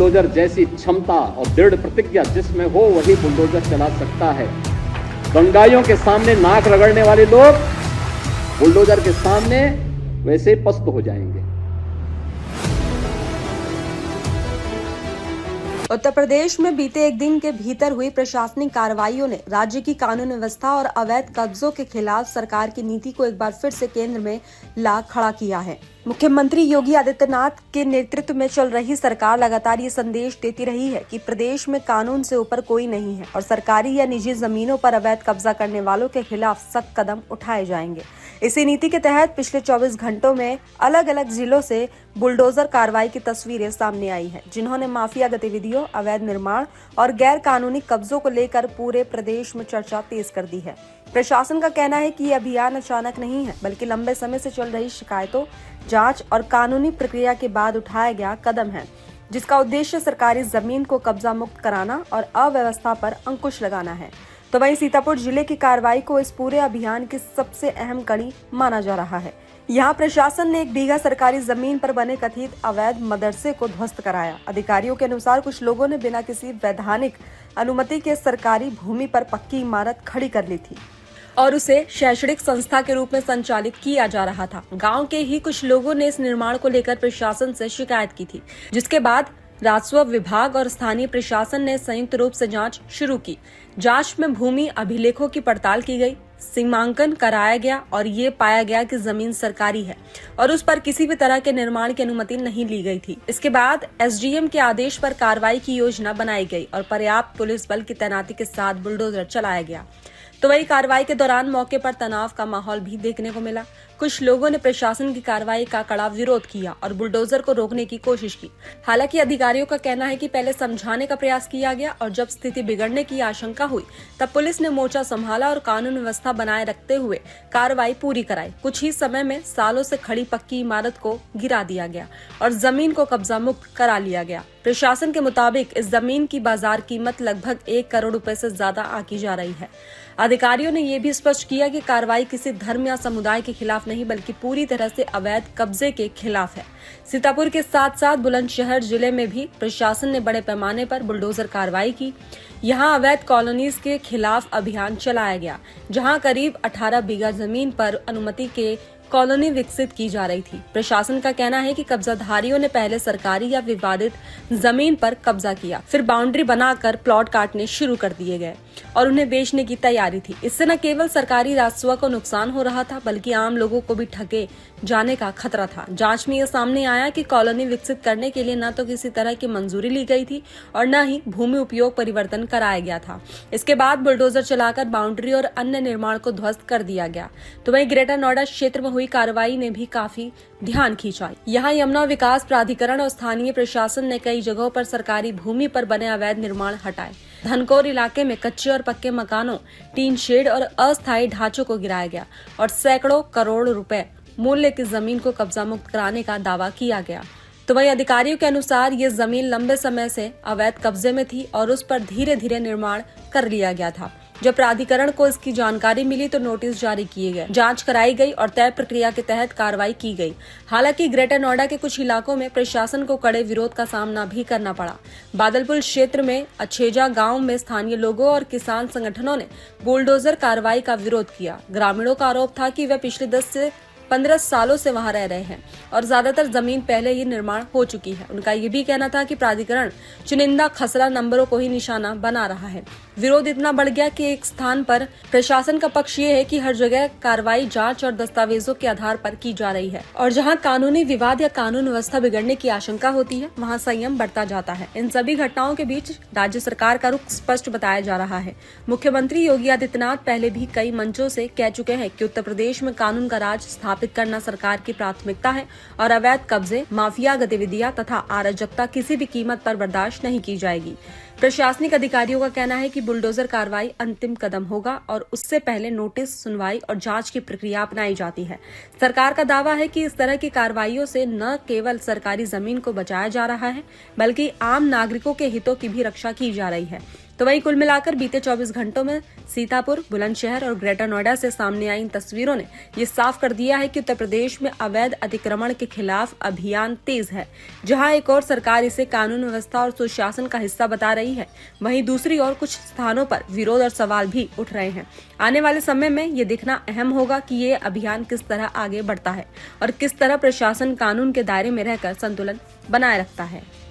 Bulldozer जैसी क्षमता और दृढ़ प्रतिज्ञा जिसमें हो वही बुलडोजर चला सकता है। दंगाइयों के सामने नाक रगड़ने वाले लोग बुलडोजर के सामने वैसे पस्त हो जाएंगे। उत्तर प्रदेश में बीते एक दिन के भीतर हुई प्रशासनिक कार्रवाइयों ने राज्य की कानून व्यवस्था और अवैध कब्जों के खिलाफ सरकार की नीति को एक बार फिर से केंद्र में ला खड़ा किया है। मुख्यमंत्री योगी आदित्यनाथ के नेतृत्व में चल रही सरकार लगातार ये संदेश देती रही है कि प्रदेश में कानून से ऊपर कोई नहीं है और सरकारी या निजी जमीनों पर अवैध कब्जा करने वालों के खिलाफ सख्त कदम उठाए जाएंगे। इसी नीति के तहत पिछले 24 घंटों में अलग अलग जिलों से बुलडोजर कार्रवाई की तस्वीरें सामने आई हैं, जिन्होंने माफिया गतिविधियों, अवैध निर्माण और गैर कानूनी कब्जों को लेकर पूरे प्रदेश में चर्चा तेज कर दी है। प्रशासन का कहना है कि ये अभियान अचानक नहीं है, बल्कि लंबे समय से चल रही शिकायतों, जांच और कानूनी प्रक्रिया के बाद उठाया गया कदम है, जिसका उद्देश्य सरकारी जमीन को कब्जा मुक्त कराना और अव्यवस्था पर अंकुश लगाना है। तो वहीं सीतापुर जिले की कार्रवाई को इस पूरे अभियान की सबसे अहम कड़ी माना जा रहा है। यहाँ प्रशासन ने 1 बीघा सरकारी जमीन पर बने कथित अवैध मदरसे को ध्वस्त कराया। अधिकारियों के अनुसार कुछ लोगों ने बिना किसी वैधानिक अनुमति के सरकारी भूमि पर पक्की इमारत खड़ी कर ली थी और उसे शैक्षणिक संस्था के रूप में संचालित किया जा रहा था। गांव के ही कुछ लोगों ने इस निर्माण को लेकर प्रशासन से शिकायत की थी, जिसके बाद राजस्व विभाग और स्थानीय प्रशासन ने संयुक्त रूप से जांच शुरू की। जांच में भूमि अभिलेखों की पड़ताल की गई, सीमांकन कराया गया और ये पाया गया कि जमीन सरकारी है और उस पर किसी भी तरह के निर्माण की अनुमति नहीं ली गई थी। इसके बाद एसडीएम के आदेश पर कार्रवाई की योजना बनाई गई और पर्याप्त पुलिस बल की तैनाती के साथ बुलडोजर चलाया गया। तो वही कार्रवाई के दौरान मौके पर तनाव का माहौल भी देखने को मिला। कुछ लोगों ने प्रशासन की कार्रवाई का कड़ा विरोध किया और बुलडोजर को रोकने की कोशिश की। हालांकि अधिकारियों का कहना है कि पहले समझाने का प्रयास किया गया और जब स्थिति बिगड़ने की आशंका हुई तब पुलिस ने मोर्चा संभाला और कानून व्यवस्था बनाए रखते हुए कार्रवाई पूरी कराई। कुछ ही समय में सालों से खड़ी पक्की इमारत को गिरा दिया गया और जमीन को कब्जा मुक्त करा लिया गया। प्रशासन के मुताबिक इस जमीन की बाजार कीमत लगभग 1 करोड़ रुपए से ज्यादा आंकी जा रही है। अधिकारियों ने ये भी स्पष्ट किया कि कार्रवाई किसी धर्म या समुदाय के खिलाफ नहीं, बल्कि पूरी तरह से अवैध कब्जे के खिलाफ है। सीतापुर के साथ साथ बुलंदशहर जिले में भी प्रशासन ने बड़े पैमाने पर बुलडोजर कार्रवाई की। यहाँ अवैध कॉलोनीज के खिलाफ अभियान चलाया गया, जहाँ करीब 18 बीघा जमीन पर अनुमति के कॉलोनी विकसित की जा रही थी। प्रशासन का कहना है कि कब्जाधारियों ने पहले सरकारी या विवादित जमीन पर कब्जा किया, फिर बाउंड्री बनाकर प्लॉट काटने शुरू कर दिए गए और उन्हें बेचने की तैयारी थी। इससे न केवल सरकारी राजस्व को नुकसान हो रहा था, बल्कि आम लोगों को भी ठगे जाने का खतरा था। जांच में यह सामने आया कि कॉलोनी विकसित करने के लिए न तो किसी तरह की मंजूरी ली गई थी और न ही भूमि उपयोग परिवर्तन कराया गया था। इसके बाद बुलडोजर चलाकर बाउंड्री और अन्य निर्माण को ध्वस्त कर दिया गया। तो वहीं ग्रेटर नोएडा क्षेत्र में हुई कार्रवाई ने भी काफी ध्यान खींचा। यहाँ यमुना विकास प्राधिकरण और स्थानीय प्रशासन ने कई जगहों पर सरकारी भूमि पर बने अवैध निर्माण हटाए। धनकौर इलाके में कच्चे और पक्के मकानों, टीन शेड और अस्थायी ढांचों को गिराया गया और सैकड़ों करोड़ रुपए मूल्य की जमीन को कब्जा मुक्त कराने का दावा किया गया। तो वही अधिकारियों के अनुसार ये जमीन लंबे समय से अवैध कब्जे में थी और उस पर धीरे धीरे निर्माण कर लिया गया था। जब प्राधिकरण को इसकी जानकारी मिली तो नोटिस जारी किए गए, जांच कराई गई और तय प्रक्रिया के तहत कार्रवाई की गई। हालांकि ग्रेटर नोएडा के कुछ इलाकों में प्रशासन को कड़े विरोध का सामना भी करना पड़ा। बादलपुर क्षेत्र में अछेजा गांव में स्थानीय लोगों और किसान संगठनों ने बुलडोजर कार्रवाई का विरोध किया। ग्रामीणों का आरोप था कि वे पिछले 10 से 15 सालों से वहां रह रहे हैं और ज्यादातर जमीन पहले ही निर्माण हो चुकी है। उनका ये भी कहना था कि प्राधिकरण चुनिंदा खसरा नंबरों को ही निशाना बना रहा है। विरोध इतना बढ़ गया कि एक स्थान पर प्रशासन का पक्ष ये है कि हर जगह कार्रवाई जांच और दस्तावेजों के आधार पर की जा रही है और जहां कानूनी विवाद या कानून व्यवस्था बिगड़ने की आशंका होती है वहां संयम बढ़ता जाता है। इन सभी घटनाओं के बीच राज्य सरकार का रुख स्पष्ट बताया जा रहा है। मुख्यमंत्री योगी आदित्यनाथ पहले भी कई मंचों से कह चुके हैं कि उत्तर प्रदेश में कानून का राज स्थापित करना सरकार की प्राथमिकता है और अवैध कब्जे, माफिया गतिविधियां तथा अराजकता किसी भी कीमत पर बर्दाश्त नहीं की जाएगी। प्रशासनिक अधिकारियों का कहना है कि बुलडोजर कार्रवाई अंतिम कदम होगा और उससे पहले नोटिस, सुनवाई और जांच की प्रक्रिया अपनाई जाती है। सरकार का दावा है कि इस तरह की कार्रवाइयों से न केवल सरकारी जमीन को बचाया जा रहा है, बल्कि आम नागरिकों के हितों की भी रक्षा की जा रही है। तो वहीं कुल मिलाकर बीते 24 घंटों में सीतापुर, बुलंदशहर और ग्रेटर नोएडा से सामने आई इन तस्वीरों ने ये साफ कर दिया है कि उत्तर प्रदेश में अवैध अतिक्रमण के खिलाफ अभियान तेज है। जहां एक और सरकार इसे कानून व्यवस्था और सुशासन का हिस्सा बता रही है, वहीं दूसरी ओर कुछ स्थानों पर विरोध और सवाल भी उठ रहे हैं। आने वाले समय में ये देखना अहम होगा कि ये अभियान किस तरह आगे बढ़ता है और किस तरह प्रशासन कानून के दायरे में रहकर संतुलन बनाए रखता है।